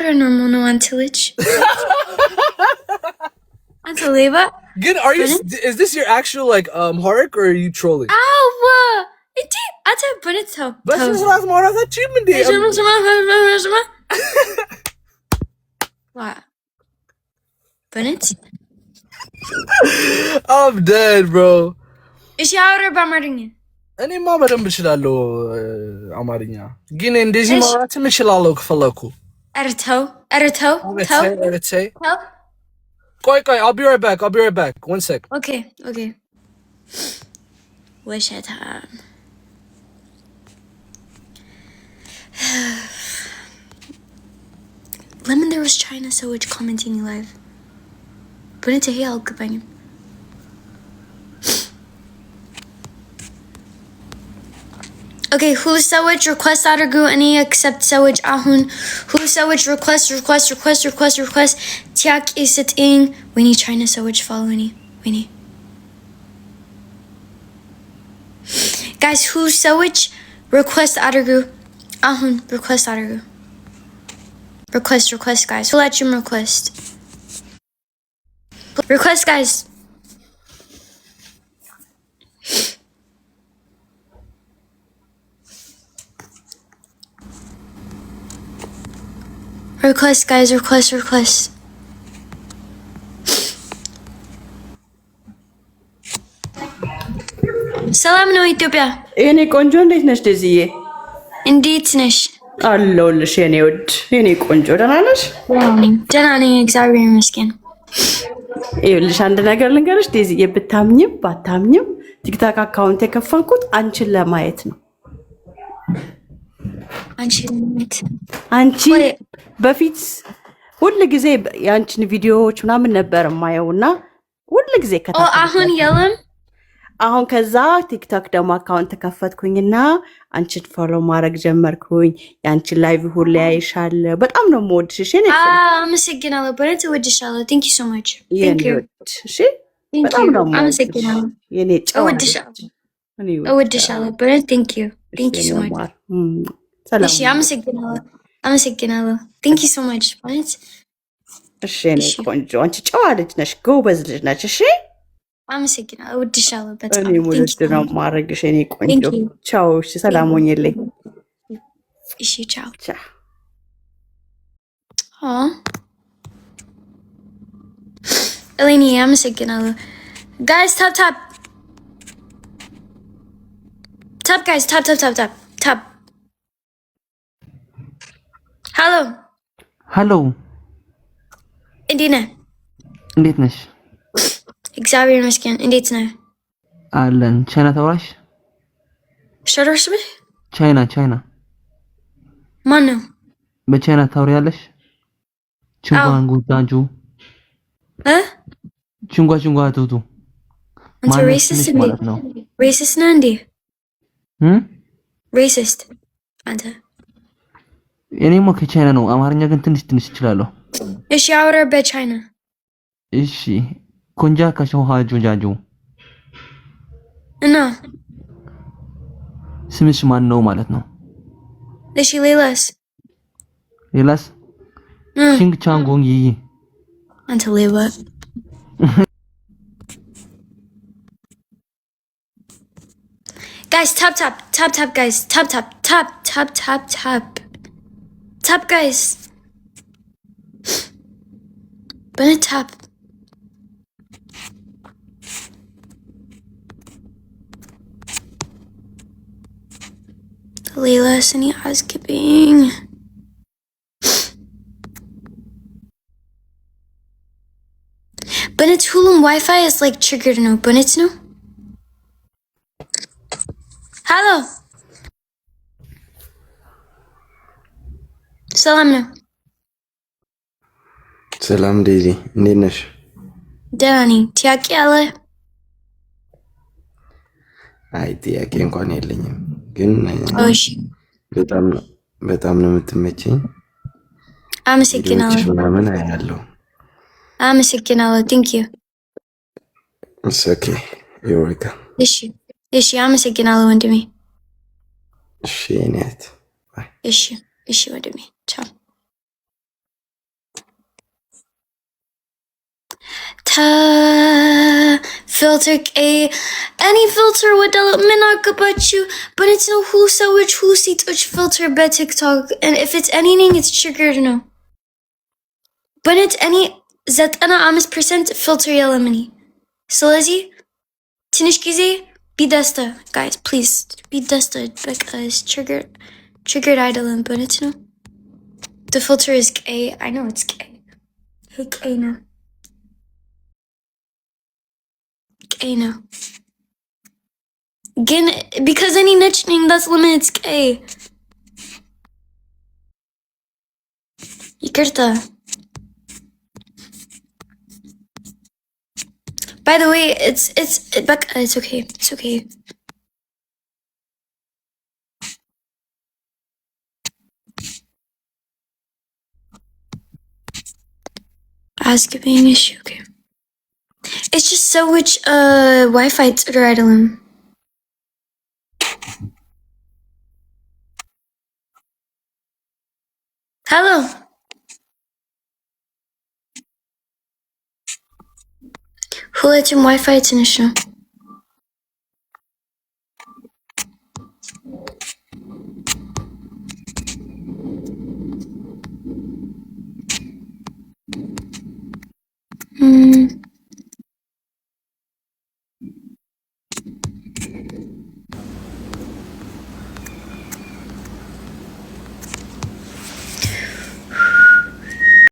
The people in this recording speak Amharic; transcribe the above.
normal no until it. Until Leva. Good. Are you? Is this your actual like Harik or are you trolling? Ow! It I did, but it's so. But she's not more of achievement day. What? But I'm dead, bro. Is your bamarinha? እኔማ በደንብ እችላለሁ አማርኛ ግን እንደዚህ ማውራት እችላለሁ ከፈለኩ እርተው ቆይ I'll be right back 1 sec okay wish it Lemon there was China so much commenting live but it's a hell goodbye Okay, who sewage request Adargu any accept sewage ahun. Who sewage request. Tiak is it in. We need China sewage follow any. We need. Guys, who sewage request Adargu ahun request Adargu. Request guys. Who let you request? Request guys. Request guys, request. ሰላም ነው ኢትዮጵያ። የኔ ቆንጆ እንዴት ነሽ ደዚዬ? እንዴት ነሽ? አለሁልሽ የኔ ውድ የኔ ቆንጆ ደህና ነሽ? ደህና ነኝ እግዚአብሔር ይመስገን። ይኸውልሽ አንድ ነገር ልንገርሽ ደዚዬ፣ ብታምኝም ባታምኝም ቲክታክ አካውንት የከፈንኩት አንቺን ለማየት ነው። አንቺ በፊት ሁሉ ጊዜ ያንቺን ቪዲዮዎች ምናምን ነበር የማየውና ሁሉ ጊዜ አሁን የለም። አሁን ከዛ ቲክቶክ ደግሞ አካውንት ተከፈትኩኝና አንቺን ፎሎ ማድረግ ጀመርኩኝ። ያንቺን ላይቭ ሁሉ ያይሻለሁ። በጣም ነው የምወድሽ። እኔ አመሰግናለሁ። በረት እወድሻለሁ። ቴንክ ዩ ሶ ማች ቴንክ ዩ። እሺ በጣም ነው አመሰግናለሁ። የኔ ጫው እወድሻለሁ። በረት ቴንክ ዩ ሶ ማች እሺ አመሰግናለሁ። ቴንክ ዩ ሶ ማች ማለት እሺ እኔ ቆንጆ አንቺ ጨዋ ልጅ ነሽ፣ ጎበዝ ልጅ ነሽ። እሺ አመሰግናለሁ። እወድሻለሁ በጣም እኔ ሙሉድ ነው ማድረግሽ እኔ ቆንጆ። ቻው። እሺ ሰላም ሆኝልኝ። እሺ ቻው። እኔ አመሰግናለሁ። ጋይስ ታፕ ጋይስ ታፕ ሄሎ እንዴት ነሽ? እግዚአብሔር ይመስገን። እንዴት ነህ? አለን። ቻይና ተወራሽ? ሸርሽ በይ። ቻይና ማን ነው? በቻይና ታወሪያለሽ? ቹንጓንጉ ዳንጁ ቹንጓ ቱቱ አንተ ሬሲስት ማለት ነው። ሬሲስት ነህ እንዴ? ሬሲስት አንተ? እኔማ ከቻይና ነው። አማርኛ ግን ትንሽ እችላለሁ። እሺ አውራ በቻይና። እሺ ኮንጃ ካሾሃ ጆጃጁ እና ስምሽ ማን ነው ማለት ነው? እሺ ሌላስ? ሺንግ ቻንጎንግ ይ አንተ ሌባ። Guys, tap guys. Tap guys. Bana tap. Layla seni housekeeping. But it's Hulu Wi-Fi is like triggered no, but it's no. Hello. ሰላም ዴዚ እንዴት ነሽ? ደህና ነኝ። ጥያቄ አለ? አይ ጥያቄ እንኳን የለኝም፣ ግን እሺ በጣም ነው የምትመቸኝ። አመሰግናለሁ። ምናምን አያለሁ። አመሰግናለሁ። ቴንክ ዩ። ኢትስ ኦኬ ዩ ዌልካም። እሺ አመሰግናለሁ ወንድሜ። እሺ እኔት እሺ ወንድሜ ቻው። filter any filter ወዳለው ምን አገባችሁ? but it's no who ሰዎች who ሴቶች filter በቲክቶክ and if it's anything it's triggered ነው but it's any 95% filter የለም እኔ ስለዚህ ትንሽ ጊዜ ቢደስታ guys please ቢደስታ በቃ it's triggered አይደለም but it's no the filter is gay I know it's gay gay ነው gay ነው ግን because any ነጭ ነኝ that's limit it's gay ይቅርታ by the way it's okay it's okay ask-giving issue okay it's just so which Wi-Fi ጥሩ አይደለም hello ሁለቱም Wi-Fi ትንሽ ነው